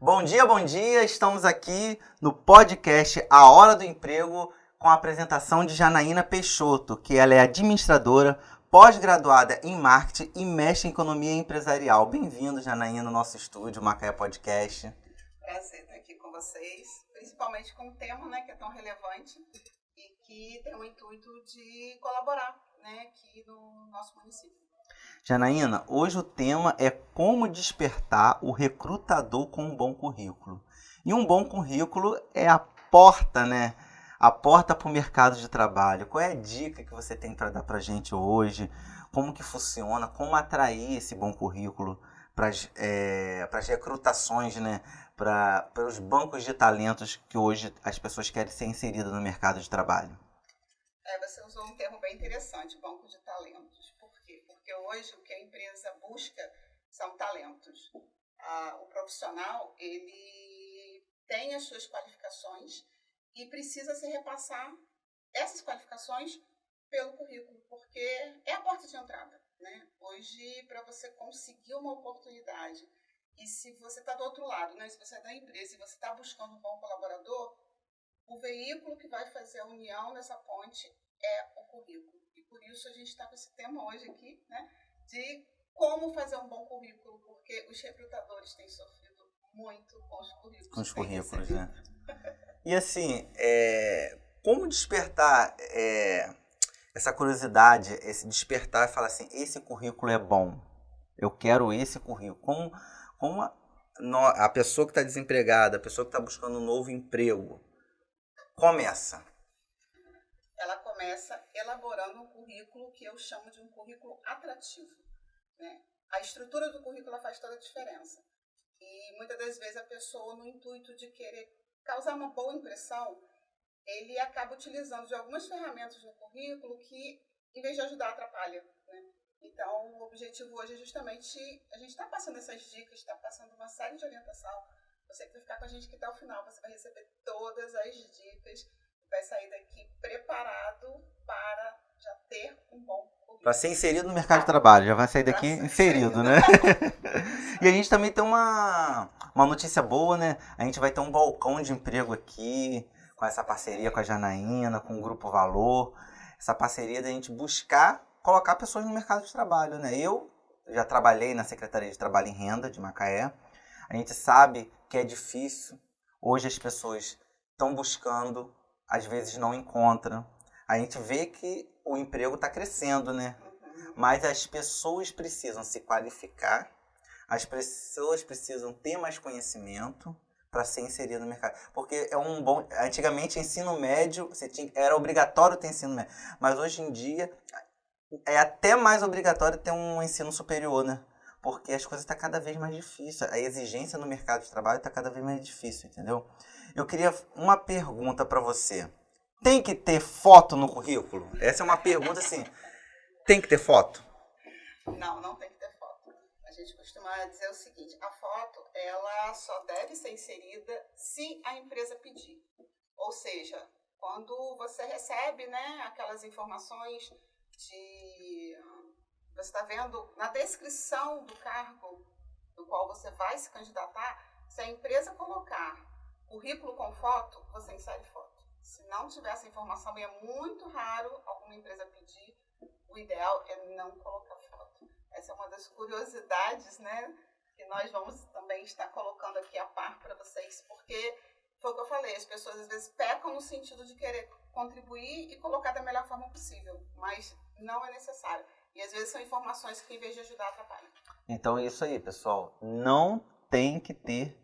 Bom dia! Estamos aqui no podcast A Hora do Emprego com a apresentação de Janaína Peixoto, que ela é administradora, pós-graduada em marketing e mestre em economia empresarial. Bem-vindo, Janaína, no nosso estúdio, Macaé Podcast. Prazer estar aqui com vocês, principalmente com um tema, que é tão relevante e que tem o intuito de colaborar, aqui no nosso município. Janaína, hoje o tema é como despertar o recrutador com um bom currículo. E um bom currículo é a porta, A porta para o mercado de trabalho. Qual é a dica que você tem para dar para a gente hoje? Como que funciona? Como atrair esse bom currículo para as recrutações, para os bancos de talentos que hoje as pessoas querem ser inseridas no mercado de trabalho? Você usou um termo bem interessante, banco de talentos. Por quê? Porque hoje o que a empresa busca são talentos. O profissional, ele tem as suas qualificações e precisa se repassar essas qualificações pelo currículo, porque é a porta de entrada. Hoje, para você conseguir uma oportunidade, e se você está do outro lado, se você é da empresa e você está buscando um bom colaborador, o veículo que vai fazer a união nessa ponte é o currículo. E por isso a gente está com esse tema hoje aqui, de como fazer um bom currículo, porque os recrutadores têm sofrido muito com os currículos. Com os currículos, E assim, como despertar essa curiosidade, esse despertar e falar assim, esse currículo é bom, eu quero esse currículo. Como a pessoa que está desempregada, a pessoa que está buscando um novo emprego, começa? Ela começa elaborando um currículo que eu chamo de um currículo atrativo. A estrutura do currículo faz toda a diferença. E muitas das vezes a pessoa, no intuito de querer causar uma boa impressão, ele acaba utilizando de algumas ferramentas no currículo que, em vez de ajudar, atrapalha. Então, o objetivo hoje é justamente, a gente está passando essas dicas, está passando uma série de orientação. Você que vai ficar com a gente aqui até o final, você vai receber todas as dicas, vai sair daqui preparado para já ter um bom currículo. Para ser inserido no mercado de trabalho, já vai sair daqui inserido, E a gente também tem uma notícia boa, A gente vai ter um balcão de emprego aqui, com essa parceria com a Janaína, com o Grupo Valor. Essa parceria da gente buscar colocar pessoas no mercado de trabalho, Eu já trabalhei na Secretaria de Trabalho e Renda de Macaé. A gente sabe que é difícil. Hoje as pessoas estão buscando, às vezes não encontram. A gente vê que o emprego está crescendo, Mas as pessoas precisam se qualificar, as pessoas precisam ter mais conhecimento para ser inserido no mercado. Porque antigamente ensino médio, era obrigatório ter ensino médio, mas hoje em dia é até mais obrigatório ter um ensino superior, Porque as coisas estão cada vez mais difíceis, a exigência no mercado de trabalho está cada vez mais difícil, entendeu? Eu queria uma pergunta para você. Tem que ter foto no currículo? Essa é uma pergunta assim. Tem que ter foto? Não tem que ter foto. A gente costuma dizer o seguinte, a foto ela só deve ser inserida se a empresa pedir. Ou seja, quando você recebe aquelas informações você está vendo na descrição do cargo do qual você vai se candidatar, se a empresa colocar currículo com foto, você insere foto. Se não tiver essa informação, e é muito raro alguma empresa pedir, o ideal é não colocar foto. Essa é uma das curiosidades, que nós vamos também estar colocando aqui a par para vocês, porque foi o que eu falei, as pessoas às vezes pecam no sentido de querer contribuir e colocar da melhor forma possível, mas não é necessário. E às vezes são informações que, em vez de ajudar, atrapalham. Então é isso aí, pessoal. Não tem que ter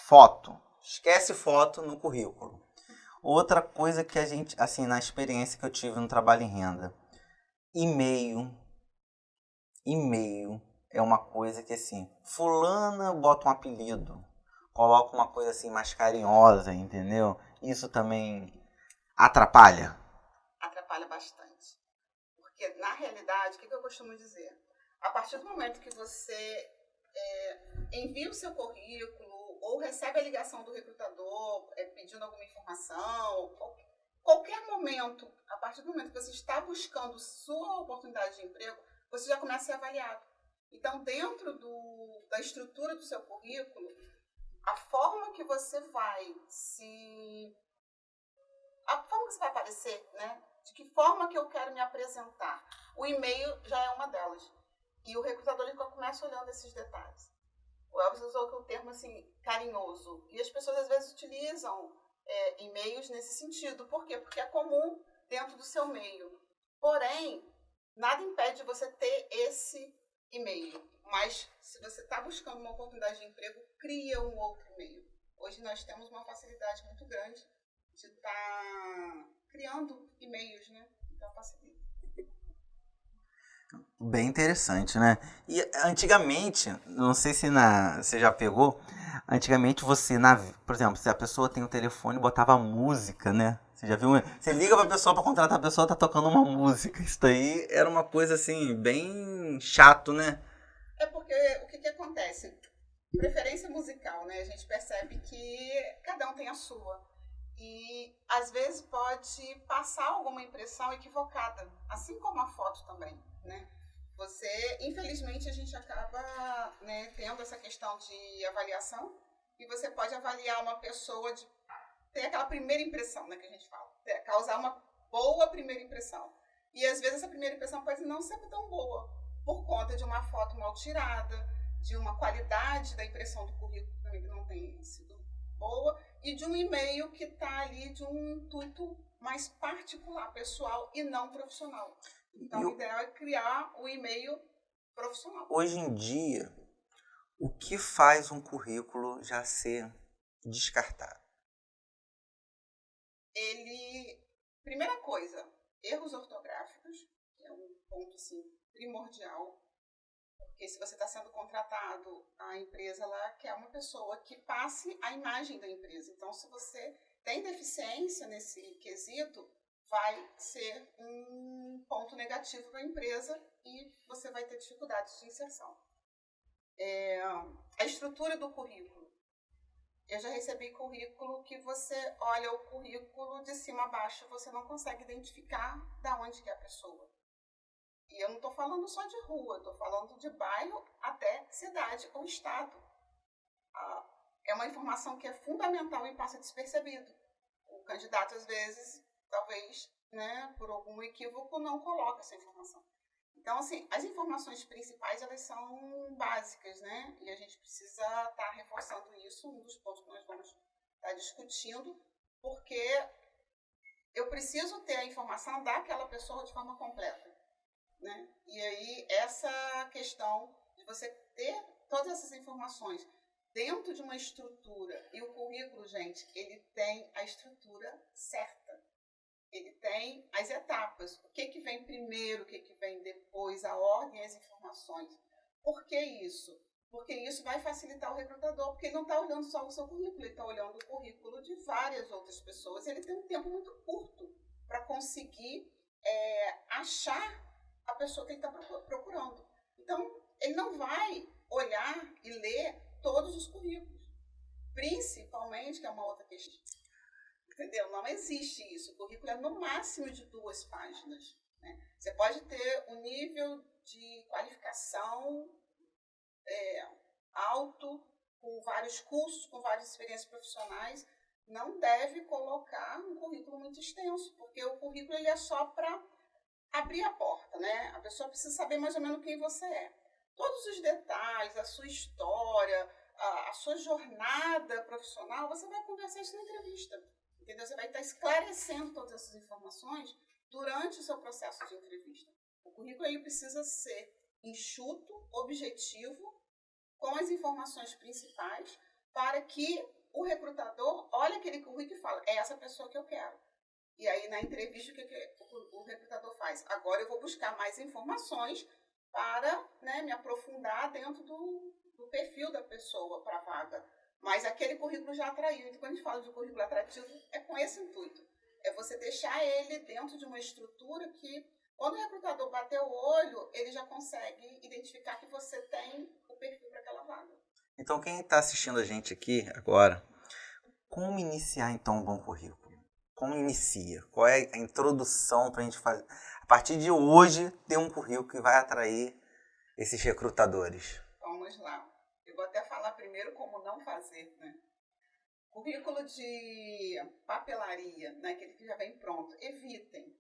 foto. Esquece foto no currículo. Outra coisa que a gente, assim, na experiência que eu tive no trabalho em renda, e-mail é uma coisa que, assim, fulana bota um apelido, coloca uma coisa assim mais carinhosa, entendeu? Isso também atrapalha? Atrapalha bastante. Porque, na realidade, o que eu costumo dizer? A partir do momento que você envia o seu currículo ou recebe a ligação do recrutador pedindo alguma informação, qualquer momento, a partir do momento que você está buscando sua oportunidade de emprego, você já começa a ser avaliado. Então, dentro da estrutura do seu currículo, a forma você vai a forma que você vai aparecer, né? De que forma que eu quero me apresentar. O e-mail já é uma delas. E o recrutador ele começa olhando esses detalhes. O Elvis usou o termo assim, carinhoso. E as pessoas às vezes utilizam e-mails nesse sentido. Por quê? Porque é comum dentro do seu meio. Porém, nada impede de você ter esse e-mail. Mas se você está buscando uma oportunidade de emprego, cria um outro e-mail. Hoje nós temos uma facilidade muito grande de estar criando e-mails, né? Então facilita. Bem interessante, né? E antigamente, não sei se você já pegou, antigamente você, por exemplo, se a pessoa tem um telefone, botava música, né? Você já viu? Você liga pra pessoa pra contratar a pessoa, tá tocando uma música. Isso daí era uma coisa assim, bem chato, né? É porque o que acontece? Preferência musical, né? A gente percebe que cada um tem a sua. E às vezes pode passar alguma impressão equivocada, assim como a foto também, né? Infelizmente, a gente acaba, né, tendo essa questão de avaliação e você pode avaliar uma pessoa, ter aquela primeira impressão, né, que a gente fala, causar uma boa primeira impressão. E às vezes essa primeira impressão pode não ser tão boa, por conta de uma foto mal tirada, de uma qualidade da impressão do currículo também que não tem sido boa, e de um e-mail que está ali de um intuito mais particular, pessoal e não profissional. Então, o ideal é criar o e-mail profissional. Hoje em dia, o que faz um currículo já ser descartado? Primeira coisa, erros ortográficos, que é um ponto assim, primordial. Porque se você está sendo contratado, a empresa lá quer uma pessoa que passe a imagem da empresa. Então, se você tem deficiência nesse quesito, vai ser um ponto negativo para a empresa e você vai ter dificuldades de inserção. A estrutura do currículo. Eu já recebi currículo que você olha o currículo de cima a baixo, você não consegue identificar da onde que é a pessoa. E eu não estou falando só de rua, estou falando de bairro até cidade ou estado. É uma informação que é fundamental e passa despercebido. O candidato, às vezes, talvez, né, por algum equívoco, não coloca essa informação. Então, assim, as informações principais, elas são básicas, né? E a gente precisa estar reforçando isso, um dos pontos que nós vamos estar discutindo, porque eu preciso ter a informação daquela pessoa de forma completa, né? E aí, essa questão de você ter todas essas informações dentro de uma estrutura, e o currículo, gente, ele tem a estrutura certa. Ele tem as etapas, o que vem primeiro, o que vem depois, a ordem e as informações. Por que isso? Porque isso vai facilitar o recrutador, porque ele não está olhando só o seu currículo, ele está olhando o currículo de várias outras pessoas. Ele tem um tempo muito curto para conseguir achar a pessoa que ele está procurando. Então, ele não vai olhar e ler todos os currículos, principalmente, que é uma outra questão. Entendeu? Não existe isso. O currículo é no máximo de 2 páginas. Né? Você pode ter um nível de qualificação alto, com vários cursos, com várias experiências profissionais. Não deve colocar um currículo muito extenso, porque o currículo ele é só para abrir a porta. Né? A pessoa precisa saber mais ou menos quem você é. Todos os detalhes, a sua história, a sua jornada profissional, você vai conversar isso na entrevista. Entendeu? Você vai estar esclarecendo todas essas informações durante o seu processo de entrevista. O currículo aí precisa ser enxuto, objetivo, com as informações principais, para que o recrutador olhe aquele currículo e fale, é essa pessoa que eu quero. E aí, na entrevista, o que o recrutador faz? Agora eu vou buscar mais informações para, né, me aprofundar dentro do perfil da pessoa para a vaga. Mas aquele currículo já atraiu. Então, quando a gente fala de currículo atrativo, é com esse intuito. É você deixar ele dentro de uma estrutura que, quando o recrutador bater o olho, ele já consegue identificar que você tem o perfil para aquela vaga. Então, quem está assistindo a gente aqui agora, como iniciar, então, um bom currículo? Como inicia? Qual é a introdução para a gente fazer? A partir de hoje, ter um currículo que vai atrair esses recrutadores. Vamos lá. Eu vou até falar primeiro como não fazer, né? Currículo de papelaria, né, aquele que já vem pronto, evitem.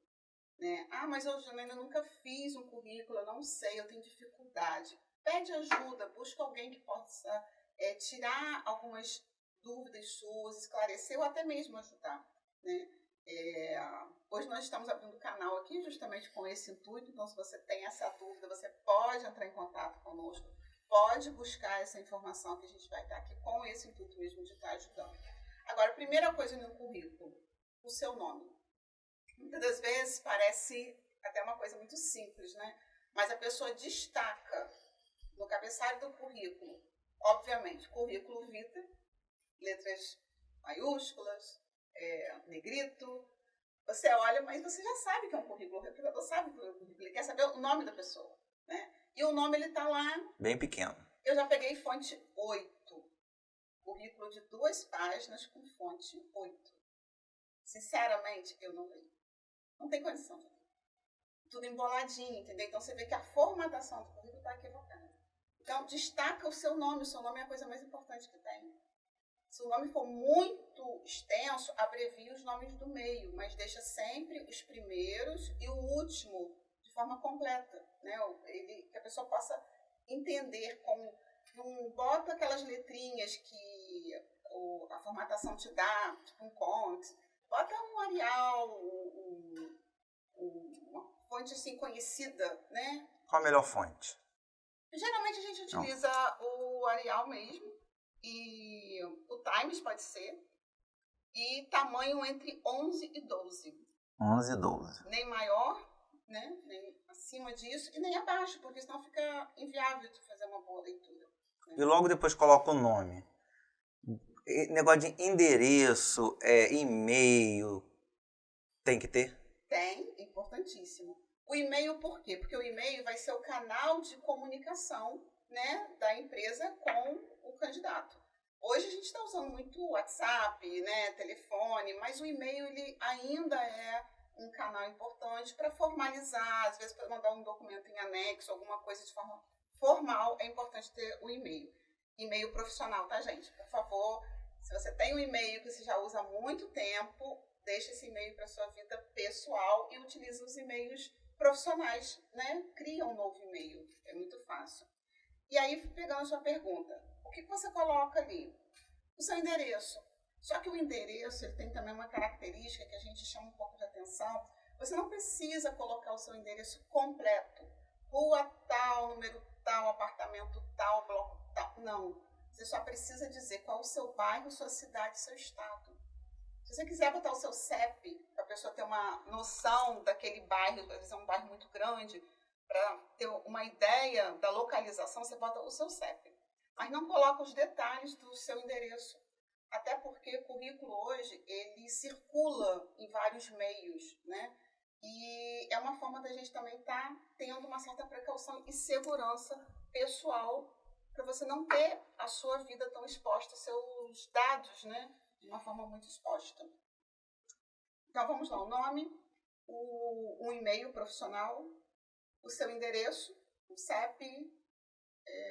Né? Ah, mas eu ainda nunca fiz um currículo, eu não sei, eu tenho dificuldade. Pede ajuda, busca alguém que possa tirar algumas dúvidas suas, esclarecer ou até mesmo ajudar. Né? Hoje nós estamos abrindo o canal aqui justamente com esse intuito, então se você tem essa dúvida, você pode entrar em contato conosco, pode buscar essa informação que a gente vai estar aqui com esse intuito mesmo de estar ajudando. Agora, a primeira coisa no currículo, o seu nome. Muitas das vezes parece até uma coisa muito simples, né? Mas a pessoa destaca no cabeçalho do currículo, obviamente, currículo vitae, letras maiúsculas, negrito. Você olha, mas você já sabe que é um currículo, o recrutador sabe que é um currículo, ele quer saber o nome da pessoa, né? E o nome, ele está lá... Bem pequeno. Eu já peguei fonte 8, currículo de 2 páginas com fonte 8. Sinceramente, eu não leio. Não tem condição de ler. Tudo emboladinho, entendeu? Então você vê que a formatação do currículo está equivocada. Então, destaca o seu nome é a coisa mais importante que tem. Se o nome for muito extenso, abrevia os nomes do meio, mas deixa sempre os primeiros e o último de forma completa, né? Que a pessoa possa entender como... Não bota aquelas letrinhas que a formatação te dá, tipo um Cont. Bota um Arial, uma fonte assim conhecida, né? Qual a melhor fonte? Geralmente a gente utiliza o Arial mesmo, e o Times pode ser, e tamanho entre 11 e 12. 11 e 12. Nem maior, né? Nem acima disso, e nem abaixo, porque senão fica inviável de fazer uma boa leitura. Né? E logo depois coloca o nome. Negócio de endereço, e-mail, tem que ter? Tem, importantíssimo. O e-mail por quê? Porque o e-mail vai ser o canal de comunicação, né, da empresa com o candidato. Hoje a gente está usando muito WhatsApp, né, telefone, mas o e-mail ele ainda é um canal importante para formalizar, às vezes para mandar um documento em anexo, alguma coisa de forma formal, é importante ter o e-mail. E-mail profissional, tá, gente? Por favor, se você tem um e-mail que você já usa há muito tempo, deixa esse e-mail para sua vida pessoal e utiliza os e-mails profissionais, né? Cria um novo e-mail, é muito fácil. E aí, pegando a sua pergunta, o que você coloca ali? O seu endereço. Só que o endereço ele tem também uma característica que a gente chama um pouco de atenção. Você não precisa colocar o seu endereço completo. Rua tal, número tal, apartamento tal, bloco tal. Não. Você só precisa dizer qual o seu bairro, sua cidade, seu estado. Se você quiser botar o seu CEP, para a pessoa ter uma noção daquele bairro, às vezes é um bairro muito grande, para ter uma ideia da localização, você bota o seu CEP. Mas não coloca os detalhes do seu endereço. Até porque o currículo hoje, ele circula em vários meios, né? E é uma forma da gente também estar tendo uma certa precaução e segurança pessoal para você não ter a sua vida tão exposta, seus dados, né? De uma forma muito exposta. Então, vamos lá. O nome, um e-mail profissional, o seu endereço, o CEP,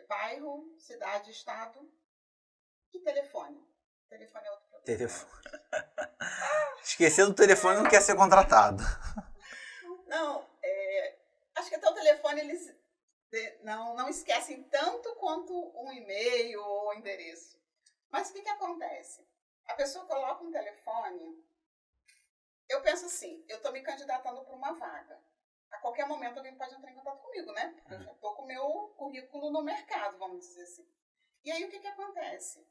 bairro, cidade, estado e telefone. Telefone é outro problema. Telefone. Esquecer do telefone não quer ser contratado. Não, acho que até o telefone eles não esquecem tanto quanto um e-mail ou um endereço. Mas o que acontece? A pessoa coloca um telefone, eu penso assim, eu estou me candidatando para uma vaga. A qualquer momento alguém pode entrar em contato comigo, né? Porque eu já estou com o meu currículo no mercado, vamos dizer assim. E aí o que acontece?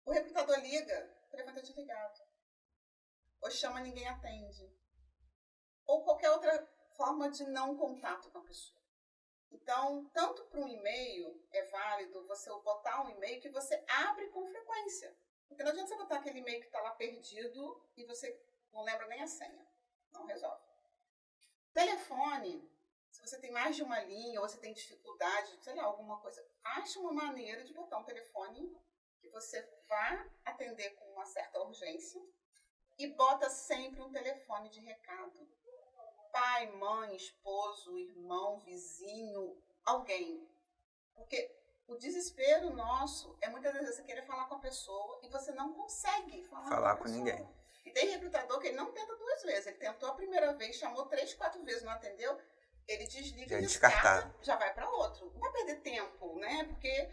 O recrutador liga, o telefone está desligado. Ou chama, ninguém atende. Ou qualquer outra forma de não contato com a pessoa. Então, tanto para um e-mail, é válido você botar um e-mail que você abre com frequência. Porque não adianta você botar aquele e-mail que está lá perdido e você não lembra nem a senha. Não resolve. Telefone, se você tem mais de uma linha ou você tem dificuldade, sei lá, alguma coisa, acha uma maneira de botar um telefone que você vá atender com uma certa urgência e bota sempre um telefone de recado. Pai, mãe, esposo, irmão, vizinho, alguém. Porque O desespero nosso é muitas vezes você querer falar com a pessoa e você não consegue falar com ninguém. E tem recrutador que ele não tenta 2 vezes. Ele tentou a primeira vez, chamou 3, 4 vezes, não atendeu. Ele desliga, descarta, já vai para outro. Não vai perder tempo, né? Porque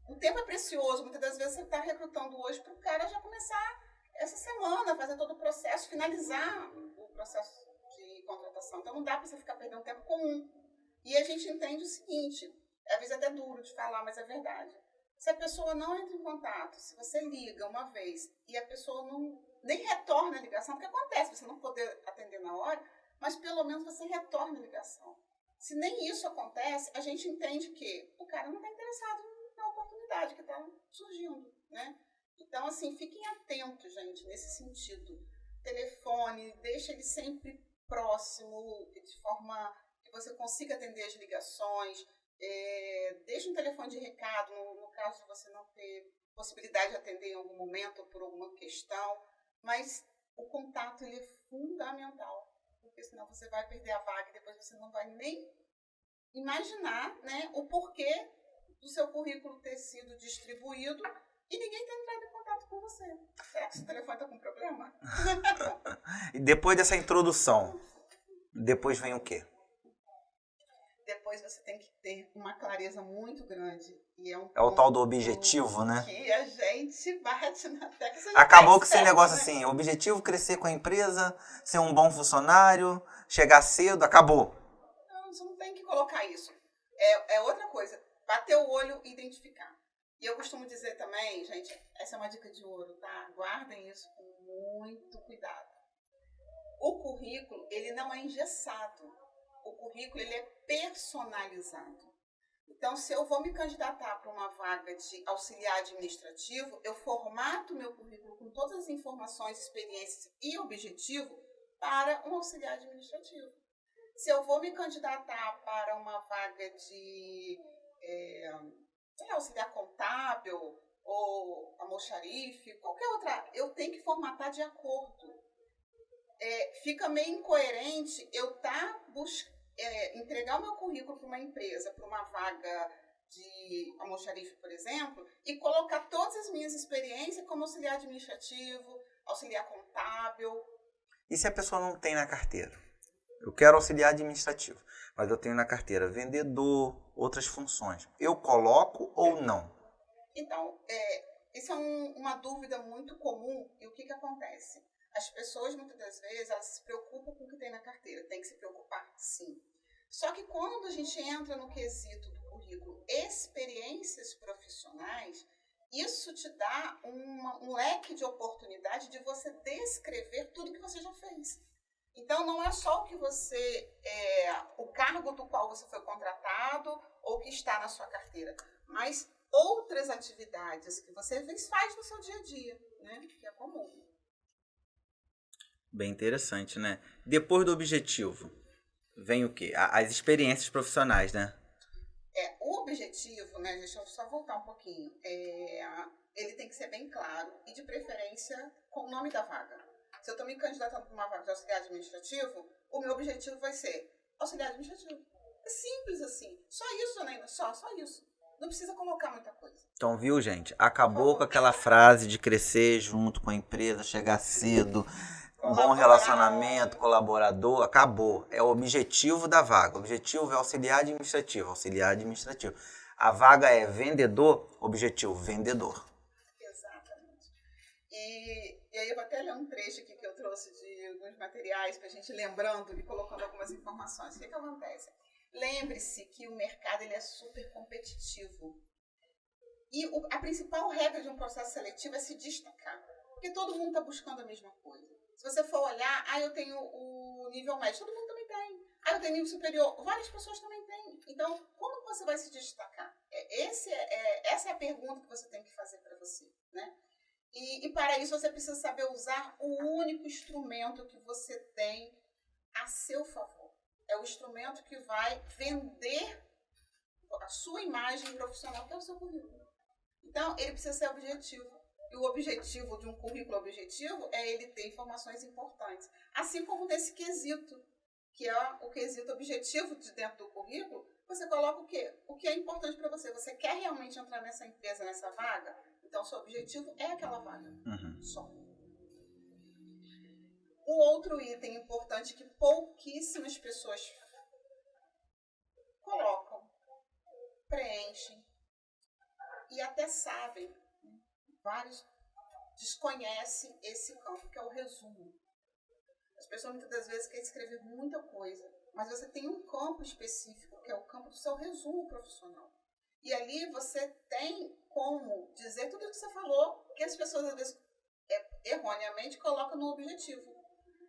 o tempo é precioso. Muitas das vezes você está recrutando hoje para o cara já começar essa semana, fazer todo o processo, finalizar o processo de contratação. Então não dá para você ficar perdendo tempo comum. E a gente entende o seguinte, às vezes é até duro de falar, mas é verdade. Se a pessoa não entra em contato, se você liga uma vez e a pessoa nem retorna a ligação, porque acontece, você não poder atender na hora, mas pelo menos você retorna a ligação. Se nem isso acontece, a gente entende que o cara não está interessado na oportunidade que está surgindo, né? Então, assim, fiquem atentos, gente, nesse sentido. Telefone, deixa ele sempre próximo, de forma que você consiga atender as ligações. Deixa um telefone de recado, no caso de você não ter possibilidade de atender em algum momento ou por alguma questão. Mas o contato ele é fundamental, porque senão você vai perder a vaga e depois você não vai nem imaginar, né, o porquê do seu currículo ter sido distribuído e ninguém ter entrado em contato com você. Será que o telefone está com problema? E depois dessa introdução, depois vem o quê? Depois você tem que ter uma clareza muito grande. E é o tal do objetivo, né? Que a gente bate na tecla. Acabou com esse negócio, né? Assim, objetivo crescer com a empresa, ser um bom funcionário, chegar cedo, acabou. Não, você não tem que colocar isso. É outra coisa, bater o olho e identificar. E eu costumo dizer também, gente, essa é uma dica de ouro, tá? Guardem isso com muito cuidado. O currículo, ele não é engessado. O currículo, ele é personalizado. Então, se eu vou me candidatar para uma vaga de auxiliar administrativo, eu formato meu currículo com todas as informações, experiências e objetivo para um auxiliar administrativo. Se eu vou me candidatar para uma vaga de auxiliar contábil ou almoxarife, qualquer outra, eu tenho que formatar de acordo. Fica meio incoerente eu entregar o meu currículo para uma empresa, para uma vaga de almoxarife, por exemplo, e colocar todas as minhas experiências como auxiliar administrativo, auxiliar contábil. E se a pessoa não tem na carteira? Eu quero auxiliar administrativo, mas eu tenho na carteira vendedor, outras funções. Eu coloco ou não? Então, isso é uma dúvida muito comum. E o que acontece? As pessoas, muitas das vezes, elas se preocupam com o que tem na carteira. Tem que se preocupar, sim. Só que quando a gente entra no quesito do currículo experiências profissionais, isso te dá um leque de oportunidade de você descrever tudo que você já fez. Então, não é só o que o cargo do qual você foi contratado ou que está na sua carteira, mas outras atividades que você faz no seu dia a dia, né? Que é comum. Bem interessante, né? Depois do objetivo, vem o quê? As experiências profissionais, né? O objetivo, né? Deixa eu só voltar um pouquinho. Ele tem que ser bem claro e, de preferência, com o nome da vaga. Se eu estou me candidatando para uma vaga de auxiliar administrativo, o meu objetivo vai ser auxiliar administrativo. É simples assim. Só isso, Janaína. Só isso. Não precisa colocar muita coisa. Então, viu, gente? Acabou com aquela frase de crescer junto com a empresa, chegar cedo, um bom relacionamento, colaborador. Acabou. É o objetivo da vaga. O objetivo é auxiliar administrativo. Auxiliar administrativo. A vaga é vendedor, objetivo, vendedor. Exatamente. E aí eu vou até ler um trecho aqui que eu trouxe de alguns materiais para a gente lembrando e colocando algumas informações. O que acontece? Lembre-se que o mercado ele é super competitivo. E a principal regra de um processo seletivo é se destacar. Porque todo mundo está buscando a mesma coisa. Se você for olhar, eu tenho o nível médio, todo mundo também tem. Eu tenho nível superior, várias pessoas também têm. Então, como você vai se destacar? Essa é a pergunta que você tem que fazer para você, né? E para isso você precisa saber usar o único instrumento que você tem a seu favor. É o instrumento que vai vender a sua imagem profissional, que é o seu currículo. Então, ele precisa ser objetivo. E o objetivo de um currículo objetivo é ele ter informações importantes. Assim como nesse quesito, que é o quesito objetivo de dentro do currículo, você coloca o quê? O que é importante para você. Você quer realmente entrar nessa empresa, nessa vaga? Então, seu objetivo é aquela vaga. Só. O outro item importante que pouquíssimas pessoas colocam, preenchem e até sabem, vários desconhecem esse campo, que é o resumo. As pessoas muitas das vezes querem escrever muita coisa, mas você tem um campo específico, que é o campo do seu resumo profissional. E ali você tem como dizer tudo o que você falou, que as pessoas às vezes erroneamente colocam no objetivo.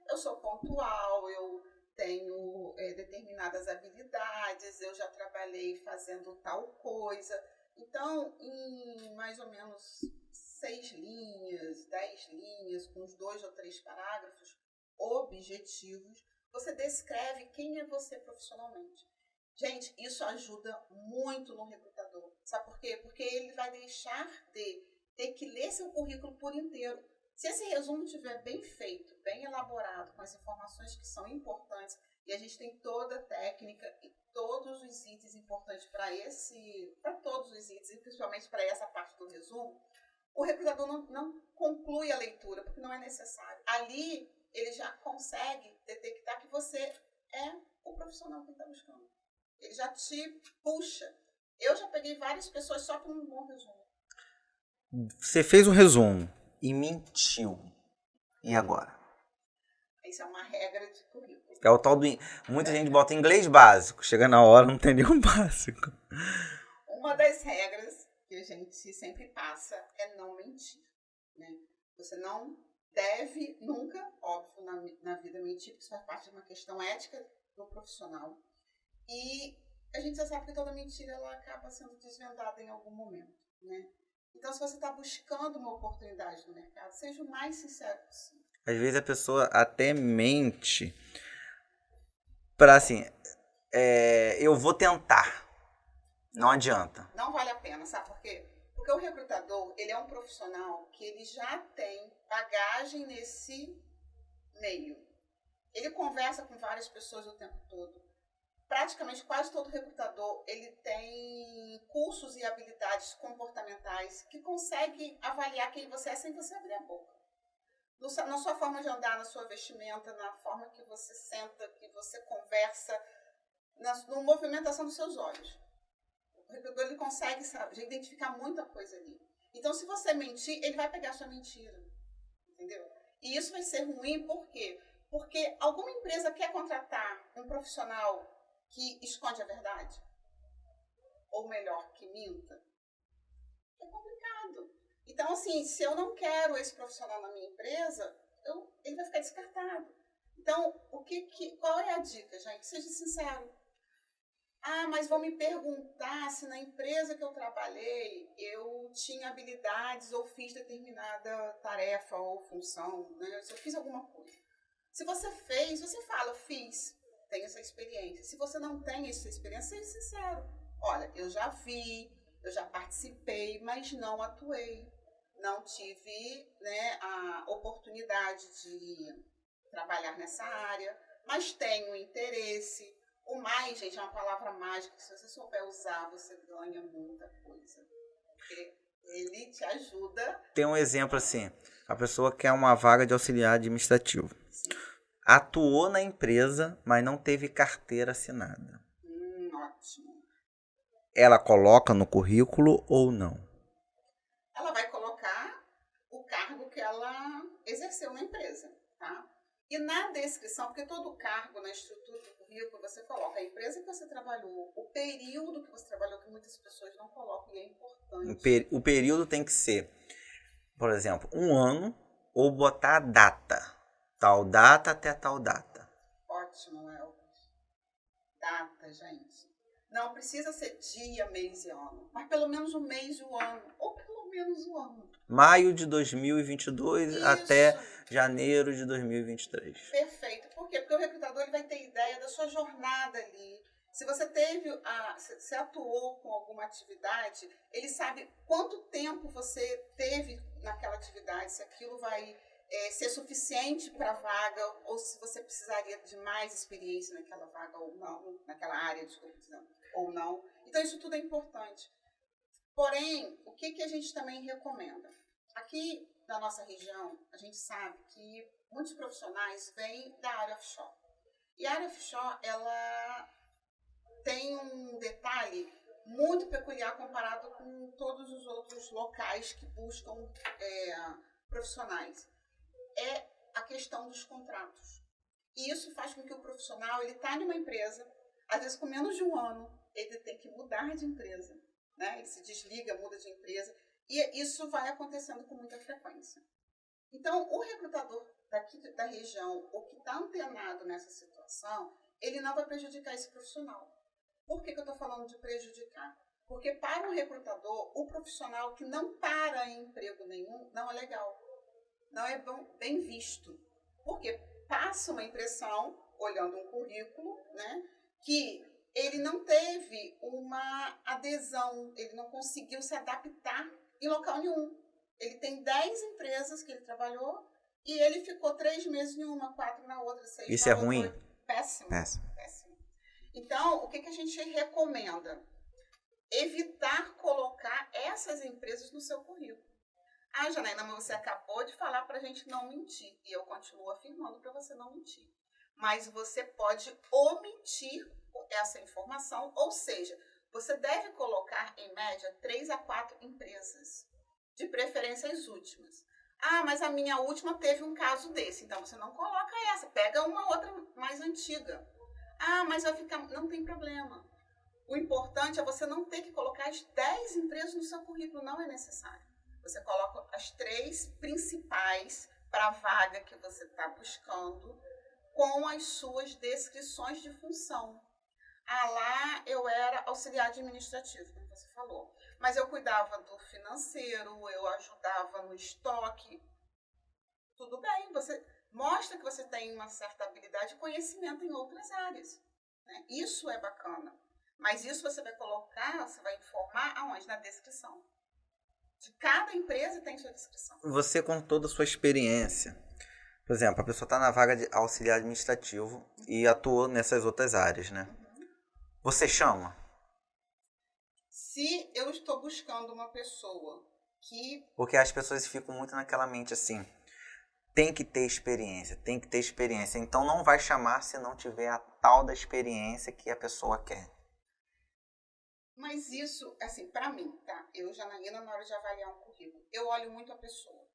Eu sou pontual, eu tenho determinadas habilidades, eu já trabalhei fazendo tal coisa. Então, em mais ou menos 6 linhas, 10 linhas, com uns 2 ou 3 parágrafos objetivos, você descreve quem é você profissionalmente. Gente, isso ajuda muito no recrutador. Sabe por quê? Porque ele vai deixar de ter que ler seu currículo por inteiro. Se esse resumo estiver bem feito, bem elaborado, com as informações que são importantes, e a gente tem toda a técnica e todos os itens importantes para todos os itens, e principalmente para essa parte do resumo, o recrutador não conclui a leitura, porque não é necessário. Ali, ele já consegue detectar que você é o profissional que ele está buscando. Ele já te puxa. Eu já peguei várias pessoas só por um bom resumo. Você fez um resumo e mentiu. E agora? Isso é uma regra de currículo. É o tal do... Muita gente bota inglês básico. Chega na hora, não tem nenhum básico. Uma das regras que a gente sempre passa é não mentir. Né? Você não deve nunca, óbvio, na vida mentir, porque isso faz parte de uma questão ética do profissional. E a gente já sabe que toda mentira ela acaba sendo desvendada em algum momento. Né? Então, se você está buscando uma oportunidade no mercado, seja o mais sincero possível. Às vezes a pessoa até mente para assim, eu vou tentar. Não adianta. Não vale a pena, sabe por quê? Porque o recrutador, ele é um profissional que ele já tem bagagem nesse meio. Ele conversa com várias pessoas o tempo todo. Praticamente quase todo recrutador, ele tem cursos e habilidades comportamentais que consegue avaliar quem você é sem você abrir a boca. Na sua forma de andar, na sua vestimenta, na forma que você senta, que você conversa, na movimentação dos seus olhos. O recrutador ele consegue, sabe, identificar muita coisa ali. Então, se você mentir, ele vai pegar a sua mentira. Entendeu? E isso vai ser ruim, por quê? Porque alguma empresa quer contratar um profissional que esconde a verdade? Ou melhor, que minta? É complicado. Então, assim, se eu não quero esse profissional na minha empresa, ele vai ficar descartado. Então, qual é a dica, gente? Seja sincero. Ah, mas vão me perguntar se na empresa que eu trabalhei eu tinha habilidades ou fiz determinada tarefa ou função, né? Se eu fiz alguma coisa. Se você fez, você fala, eu fiz, tenho essa experiência. Se você não tem essa experiência, seja sincero. Olha, eu já vi, eu já participei, mas não atuei. Não tive, né, a oportunidade de trabalhar nessa área, mas tenho interesse. O mais, gente, é uma palavra mágica que se você souber usar, você ganha muita coisa. Porque ele te ajuda. Tem um exemplo assim, a pessoa quer uma vaga de auxiliar administrativo. Sim. Atuou na empresa, mas não teve carteira assinada. Ótimo. Ela coloca no currículo ou não? Ela vai colocar o cargo que ela exerceu na empresa, tá? E na descrição, porque todo cargo na estrutura do currículo, você coloca a empresa que você trabalhou, o período que você trabalhou, que muitas pessoas não colocam e é importante. O período tem que ser, por exemplo, 1 ano ou botar a data. Tal data até tal data. Ótimo, Elvis. Data, gente. Não precisa ser dia, mês e ano, mas pelo menos o mês e o ano, ou pelo menos o ano. Maio de 2022 Isso. até janeiro de 2023. Perfeito. Por quê? Porque o recrutador ele vai ter ideia da sua jornada ali. Se você se atuou com alguma atividade, ele sabe quanto tempo você teve naquela atividade, se aquilo vai ser suficiente para a vaga, ou se você precisaria de mais experiência naquela vaga ou não, naquela área, desculpa, ou não. Então, isso tudo é importante. Porém, o que a gente também recomenda? Aqui na nossa região, a gente sabe que muitos profissionais vêm da área offshore. E a área offshore, ela tem um detalhe muito peculiar comparado com todos os outros locais que buscam profissionais. É a questão dos contratos. E isso faz com que o profissional, ele está numa empresa, às vezes com menos de um ano, ele tem que mudar de empresa, né? Ele se desliga, muda de empresa, e isso vai acontecendo com muita frequência. Então, o recrutador daqui da região, ou que está antenado nessa situação, ele não vai prejudicar esse profissional. Por que eu estou falando de prejudicar? Porque para o recrutador, o profissional que não para em emprego nenhum não é legal. Não é bem visto. Porque passa uma impressão, olhando um currículo, né, que ele não teve uma adesão, ele não conseguiu se adaptar em local nenhum. Ele tem 10 empresas que ele trabalhou e ele ficou 3 meses em uma, 4 na outra, 6 Isso na é outra. ruim? Péssimo. Então, o que a gente recomenda? Evitar colocar essas empresas no seu currículo. Ah, Janaína, mas você acabou de falar para a gente não mentir. E eu continuo afirmando para você não mentir. Mas você pode omitir essa informação, ou seja, você deve colocar, em média, 3 a 4 empresas, de preferência as últimas. Ah, mas a minha última teve um caso desse, então você não coloca essa, pega uma outra mais antiga. Ah, mas vai ficar... Não tem problema. O importante é você não ter que colocar as 10 empresas no seu currículo, não é necessário. Você coloca as 3 principais para a vaga que você está buscando, com as suas descrições de função. Ah, lá eu era auxiliar administrativo, como você falou. Mas eu cuidava do financeiro, eu ajudava no estoque. Tudo bem, você mostra que você tem uma certa habilidade e conhecimento em outras áreas, né? Isso é bacana. Mas isso você vai colocar, você vai informar aonde? Na descrição. De cada empresa tem sua descrição. Você, com toda a sua experiência, por exemplo, a pessoa está na vaga de auxiliar administrativo e atuou nessas outras áreas, né? Você chama? Se eu estou buscando uma pessoa que... Porque as pessoas ficam muito naquela mente assim, tem que ter experiência, tem que ter experiência. Então não vai chamar se não tiver a tal da experiência que a pessoa quer. Mas isso, assim, para mim, tá? Eu, Janaína, na hora de avaliar um currículo, eu olho muito a pessoa.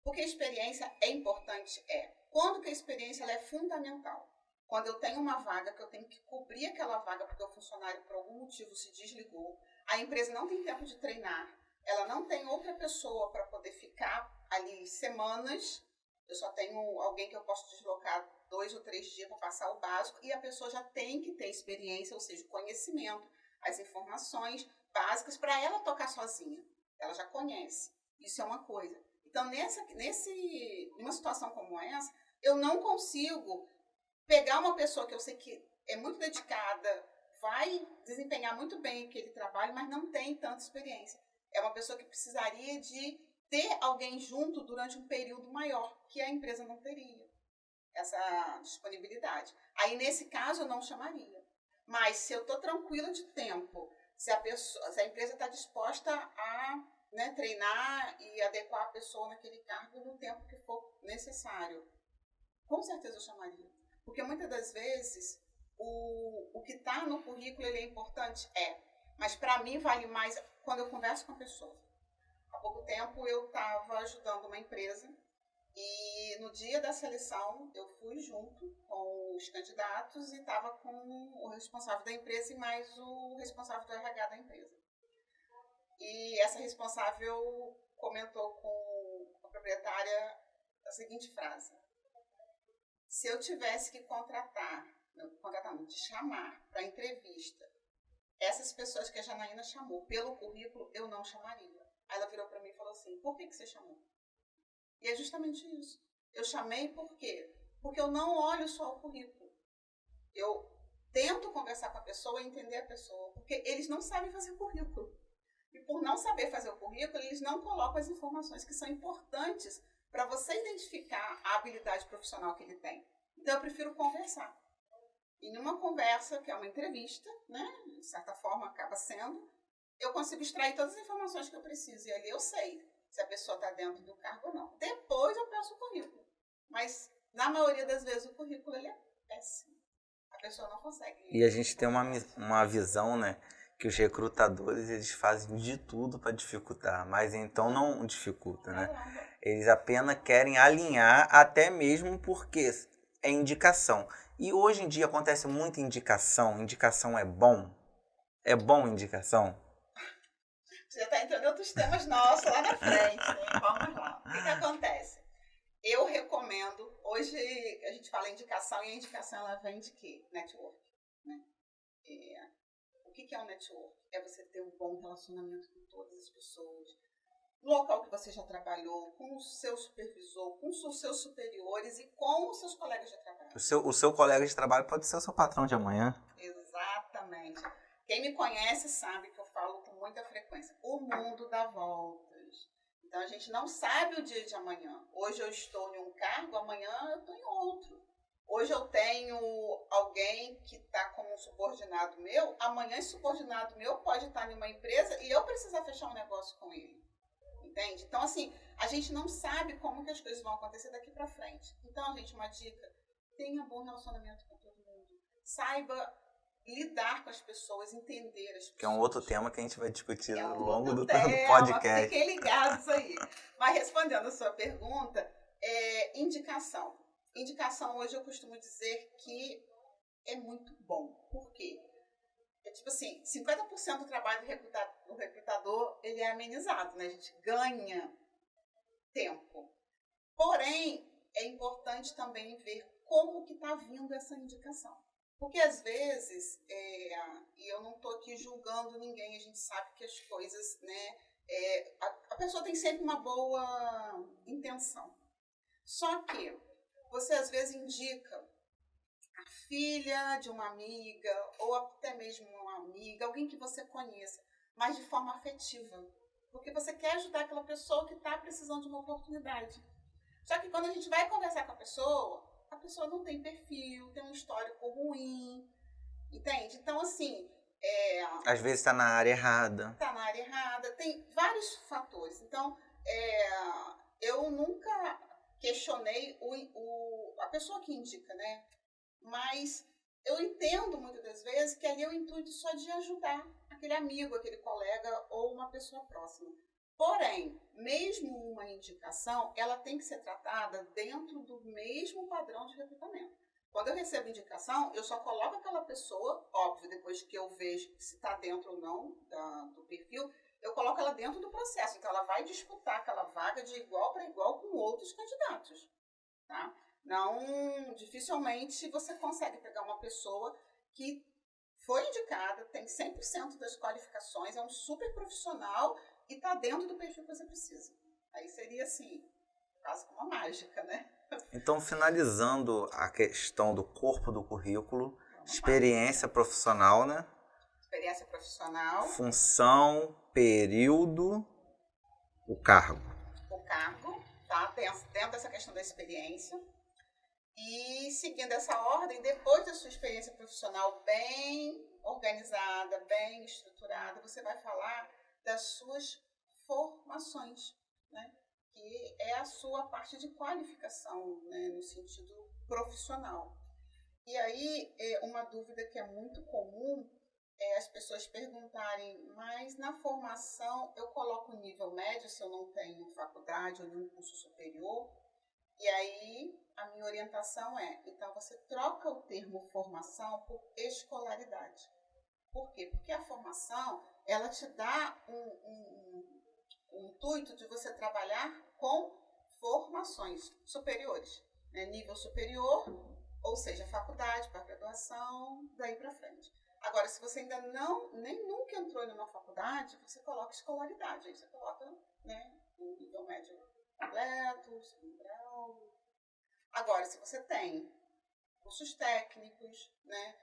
Porque a experiência é importante, Quando que a experiência ela é fundamental? Quando eu tenho uma vaga, que eu tenho que cobrir aquela vaga porque o funcionário, por algum motivo, se desligou, a empresa não tem tempo de treinar, ela não tem outra pessoa para poder ficar ali semanas, eu só tenho alguém que eu posso deslocar 2 ou 3 dias para passar o básico, e a pessoa já tem que ter experiência, ou seja, conhecimento, as informações básicas para ela tocar sozinha. Ela já conhece. Isso é uma coisa. Então, numa situação como essa, eu não consigo pegar uma pessoa que eu sei que é muito dedicada, vai desempenhar muito bem aquele trabalho, mas não tem tanta experiência. É uma pessoa que precisaria de ter alguém junto durante um período maior, que a empresa não teria essa disponibilidade. Aí, nesse caso, eu não chamaria. Mas se eu estou tranquila de tempo, se a empresa está disposta a, né, treinar e adequar a pessoa naquele cargo no tempo que for necessário, com certeza eu chamaria. Porque muitas das vezes o que está no currículo ele é importante? Mas para mim vale mais quando eu converso com a pessoa. Há pouco tempo eu estava ajudando uma empresa e no dia da seleção eu fui junto com os candidatos e estava com o responsável da empresa e mais o responsável do RH da empresa. E essa responsável comentou com a proprietária a seguinte frase: se eu tivesse que chamar para entrevista essas pessoas que a Janaína chamou pelo currículo, eu não chamaria. Aí ela virou para mim e falou assim: por que você chamou? E é justamente isso. Eu chamei por quê? Porque eu não olho só o currículo. Eu tento conversar com a pessoa e entender a pessoa, porque eles não sabem fazer currículo. E por não saber fazer o currículo, eles não colocam as informações que são importantes para você identificar a habilidade profissional que ele tem. Então, eu prefiro conversar. E numa conversa, que é uma entrevista, né, de certa forma acaba sendo, eu consigo extrair todas as informações que eu preciso. E ali eu sei se a pessoa está dentro do cargo ou não. Depois eu peço o currículo. Mas, na maioria das vezes, o currículo ele é péssimo. A pessoa não consegue. E a gente tem uma visão, né? Que os recrutadores, eles fazem de tudo para dificultar. Mas então não dificulta, né? Eles apenas querem alinhar, até mesmo porque é indicação. E hoje em dia acontece muita indicação. Indicação é bom? É bom indicação? Você já está entrando em outros temas nossos lá na frente, né? Vamos lá. O que acontece? Eu recomendo, hoje a gente fala indicação e a indicação ela vem de quê? Network. Né? O que é um network? É você ter um bom relacionamento com todas as pessoas, no local que você já trabalhou, com o seu supervisor, com os seus superiores e com os seus colegas de trabalho. O seu colega de trabalho pode ser o seu patrão de amanhã. Exatamente. Quem me conhece sabe que eu falo com muita frequência. O mundo dá voltas. Então, a gente não sabe o dia de amanhã. Hoje eu estou em um cargo, amanhã eu estou em outro. Hoje eu tenho alguém que está como um subordinado meu, amanhã esse subordinado meu pode estar em uma empresa e eu precisar fechar um negócio com ele. Entende? Então, assim, a gente não sabe como que as coisas vão acontecer daqui para frente. Então, gente, uma dica, tenha bom relacionamento com todo mundo. Saiba lidar com as pessoas, entender as pessoas. Que é um outro tema que a gente vai discutir ao longo do tema, podcast. Fiquem ligados aí. Mas respondendo a sua pergunta, indicação. Indicação hoje eu costumo dizer que é muito bom. Por quê? É tipo assim, 50% do trabalho do recrutador ele é amenizado, né? A gente ganha tempo. Porém, é importante também ver como que está vindo essa indicação. Porque às vezes, e eu não estou aqui julgando ninguém, a gente sabe que as coisas, né? A pessoa tem sempre uma boa intenção. Só que você às vezes indica a filha de uma amiga, ou até mesmo uma amiga, alguém que você conheça, mas de forma afetiva. Porque você quer ajudar aquela pessoa que está precisando de uma oportunidade. Só que quando a gente vai conversar com a pessoa não tem perfil, tem um histórico ruim, entende? Então, assim... Às vezes está na área errada. Está na área errada, tem vários fatores. Então, eu nunca questionei a pessoa que indica, né? Mas eu entendo muitas das vezes que ali é o intuito só de ajudar aquele amigo, aquele colega ou uma pessoa próxima. Porém, mesmo uma indicação, ela tem que ser tratada dentro do mesmo padrão de recrutamento. Quando eu recebo indicação, eu só coloco aquela pessoa, óbvio, depois que eu vejo se está dentro ou não do perfil, eu coloco ela dentro do processo. Então, ela vai disputar aquela vaga de igual para igual com outros candidatos. Tá? Não, dificilmente você consegue pegar uma pessoa que foi indicada, tem 100% das qualificações, é um super profissional e está dentro do perfil que você precisa. Aí seria assim, quase como uma mágica, né? Então, finalizando a questão do corpo do currículo, experiência profissional, né? Experiência profissional. Função, período, o cargo. O cargo, tá? Dentro dessa questão da experiência. E seguindo essa ordem, depois da sua experiência profissional bem organizada, bem estruturada, você vai falar das suas formações, né? Que é a sua parte de qualificação, né? No sentido profissional. E aí, uma dúvida que é muito comum é as pessoas perguntarem, mas na formação eu coloco o nível médio se eu não tenho faculdade ou nenhum curso superior? E aí, a minha orientação então você troca o termo formação por escolaridade. Por quê? Porque a formação, ela te dá um intuito de você trabalhar com formações superiores. Né? Nível superior, ou seja, faculdade, pós-graduação, daí para frente. Agora, se você ainda nem nunca entrou em uma faculdade, você coloca escolaridade. Aí você coloca, né, o nível médio completo, segundo grau. Agora, se você tem cursos técnicos, né,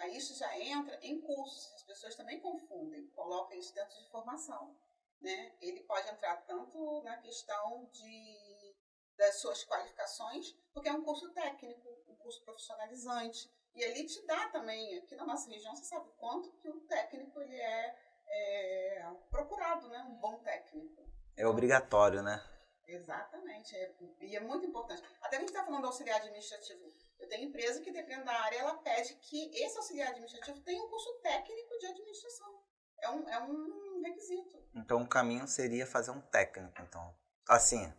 aí isso já entra em cursos. As pessoas também confundem, colocam isso dentro de formação. Né? Ele pode entrar tanto na questão de das suas qualificações, porque é um curso técnico, um curso profissionalizante. E ali te dá também, aqui na nossa região, você sabe quanto que o técnico ele é procurado, né? Um bom técnico. É obrigatório, né? Exatamente, e é muito importante. Até que a gente está falando do auxiliar administrativo. Eu tenho empresa que, dependendo da área, ela pede que esse auxiliar administrativo tenha um curso técnico de administração. É um requisito. Então o caminho seria fazer um técnico, então. Assim.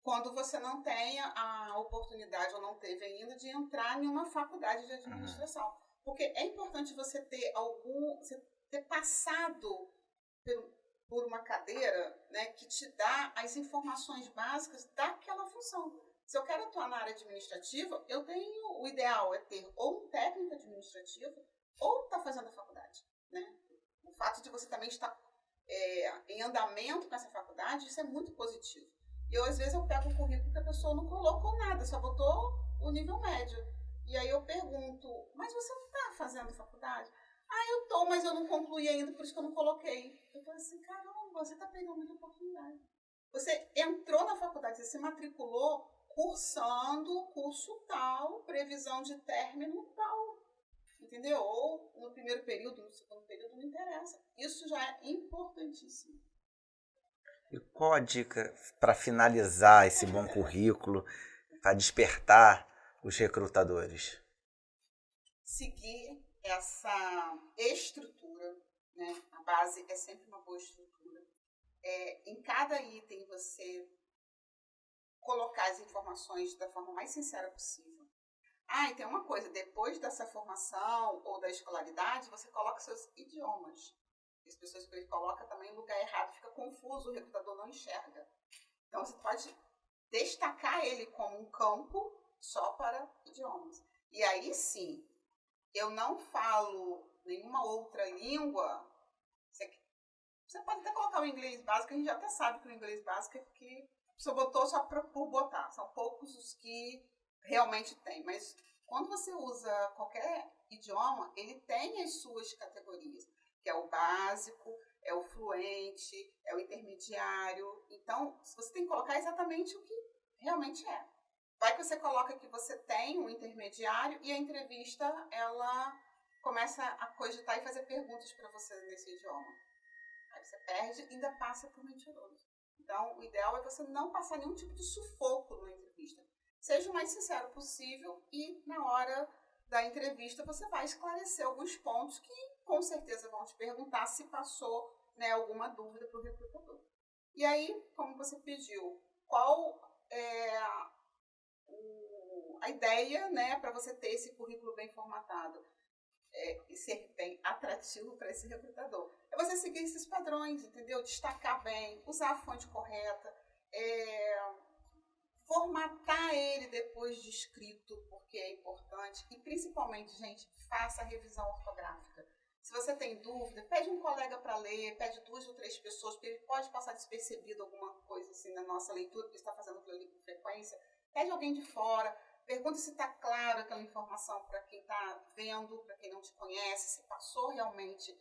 Quando você não tenha a oportunidade, ou não teve ainda, de entrar em uma faculdade de administração. Porque é importante você ter passado por uma cadeira, né, que te dá as informações básicas daquela função. Se eu quero atuar na área administrativa, o ideal é ter ou um técnico administrativo ou estar fazendo a faculdade, né? O fato de você também estar em andamento com essa faculdade, isso é muito positivo. E às vezes eu pego o currículo que a pessoa não colocou nada, só botou o nível médio. E aí eu pergunto, mas você não está fazendo faculdade? Eu estou, mas eu não concluí ainda, por isso que eu não coloquei. Eu falei assim, caramba, você está perdendo muita oportunidade. Você entrou na faculdade, você se matriculou cursando curso tal, previsão de término tal. Entendeu? Ou no primeiro período, no segundo período, não interessa. Isso já é importantíssimo. E qual a dica para finalizar esse bom currículo, para despertar os recrutadores? Seguir essa estrutura, né? A base é sempre uma boa estrutura. Em cada item você colocar as informações da forma mais sincera possível. E tem uma coisa, depois dessa formação ou da escolaridade, você coloca seus idiomas. As pessoas que colocam também em lugar errado, fica confuso, o recrutador não enxerga. Então você pode destacar ele como um campo só para idiomas. E aí sim, eu não falo nenhuma outra língua. Você pode até colocar o inglês básico, a gente já até sabe que o inglês básico é porque você botou só por botar. São poucos os que realmente tem. Mas quando você usa qualquer idioma, ele tem as suas categorias, que é o básico, é o fluente, é o intermediário. Então, você tem que colocar exatamente o que realmente é. Vai que você coloca que você tem um intermediário e a entrevista, ela começa a cogitar e fazer perguntas para você nesse idioma. Aí você perde e ainda passa por mentiroso. Então, o ideal é você não passar nenhum tipo de sufoco na entrevista. Seja o mais sincero possível e, na hora da entrevista, você vai esclarecer alguns pontos que, com certeza, vão te perguntar se passou, né, alguma dúvida para o recrutador. E aí, como você pediu, qual é a ideia, né, para você ter esse currículo bem formatado e ser bem atrativo para esse recrutador? É você seguir esses padrões, entendeu? Destacar bem, usar a fonte correta, formatar ele depois de escrito, porque é importante. E principalmente, gente, faça a revisão ortográfica. Se você tem dúvida, pede um colega para ler, pede 2 ou 3 pessoas, porque ele pode passar despercebido alguma coisa assim na nossa leitura, porque está fazendo aquilo ali com frequência. Pede alguém de fora, pergunta se está claro aquela informação para quem está vendo, para quem não te conhece, se passou realmente,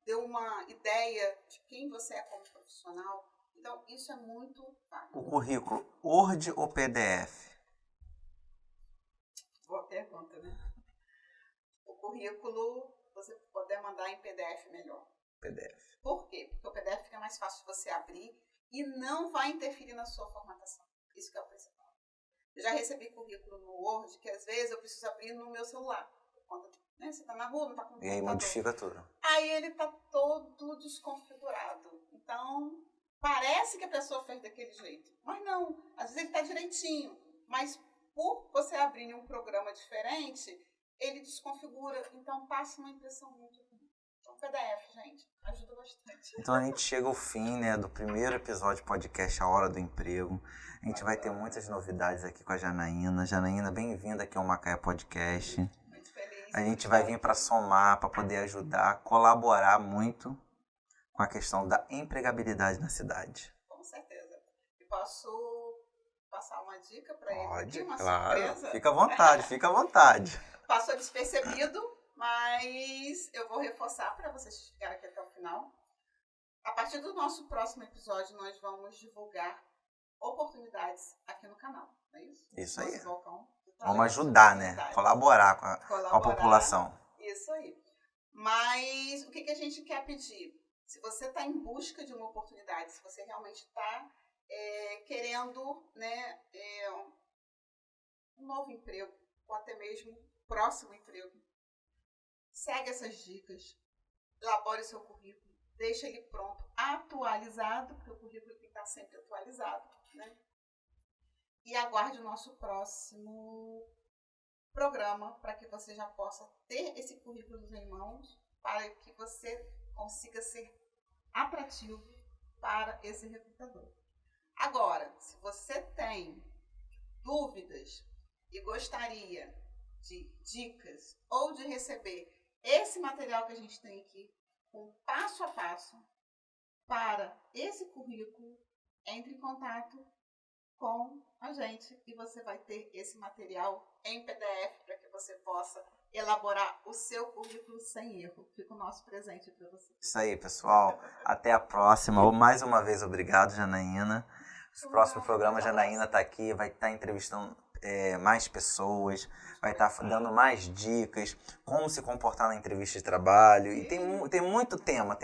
deu uma ideia de quem você é como profissional. Então, isso é muito válido. O currículo, Word ou PDF? Boa pergunta, né? O currículo, você puder mandar em PDF, melhor. PDF. Por quê? Porque o PDF fica mais fácil de você abrir e não vai interferir na sua formatação. Isso que é o principal. Eu já recebi currículo no Word que, às vezes, eu preciso abrir no meu celular. Né? Você está na rua, não está com o E aí computador. modifica tudo. Aí ele está todo desconfigurado. Então, parece que a pessoa fez daquele jeito. Mas não, às vezes ele está direitinho. Mas por você abrir em um programa diferente, ele desconfigura. Então, passa uma impressão muito ruim. Então, PDF, gente, ajuda bastante. Então a gente chega ao fim, né, do primeiro episódio do podcast A Hora do Emprego. A gente vai ter muitas novidades aqui com a Janaína. Janaína, bem-vinda aqui ao Macaé Podcast. Muito feliz. A gente vai vir para somar, para poder ajudar, colaborar muito com a questão da empregabilidade na cidade. Com certeza. E posso passar uma dica para ele? Pode, Uma claro. surpresa? Fica à vontade, fica à vontade. Passou despercebido, mas eu vou reforçar para vocês ficarem aqui até o final. A partir do nosso próximo episódio, nós vamos divulgar oportunidades aqui no canal, não é isso? Isso aí. Nosso balcão de talentos, Vamos ajudar, né? oportunidades. Colaborar com a Colaborar. população. Isso aí. Mas o que a gente quer pedir? Se você está em busca de uma oportunidade, se você realmente está querendo, né, um novo emprego, ou até mesmo próximo emprego, segue essas dicas, elabore o seu currículo, deixe ele pronto, atualizado, porque o currículo tem que estar sempre atualizado, né? E aguarde o nosso próximo programa para que você já possa ter esse currículo em mãos, para que você consiga ser atrativo para esse recrutador. Agora, se você tem dúvidas e gostaria de dicas ou de receber esse material que a gente tem aqui, com passo a passo, para esse currículo, entre em contato com a gente e você vai ter esse material em PDF para que você possa elaborar o seu currículo sem erro. Fica o nosso presente para você. Isso aí, pessoal. Até a próxima. Mais uma vez, obrigado, Janaína. No próximo programa, a Janaína está aqui, vai estar entrevistando mais pessoas, vai estar dando mais dicas, como se comportar na entrevista de trabalho. E tem muito tema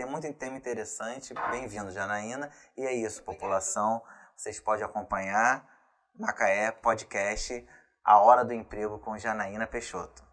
interessante. Bem-vindo, Janaína. E é isso, população. Vocês podem acompanhar Macaé Podcast, A Hora do Emprego com Janaína Peixoto.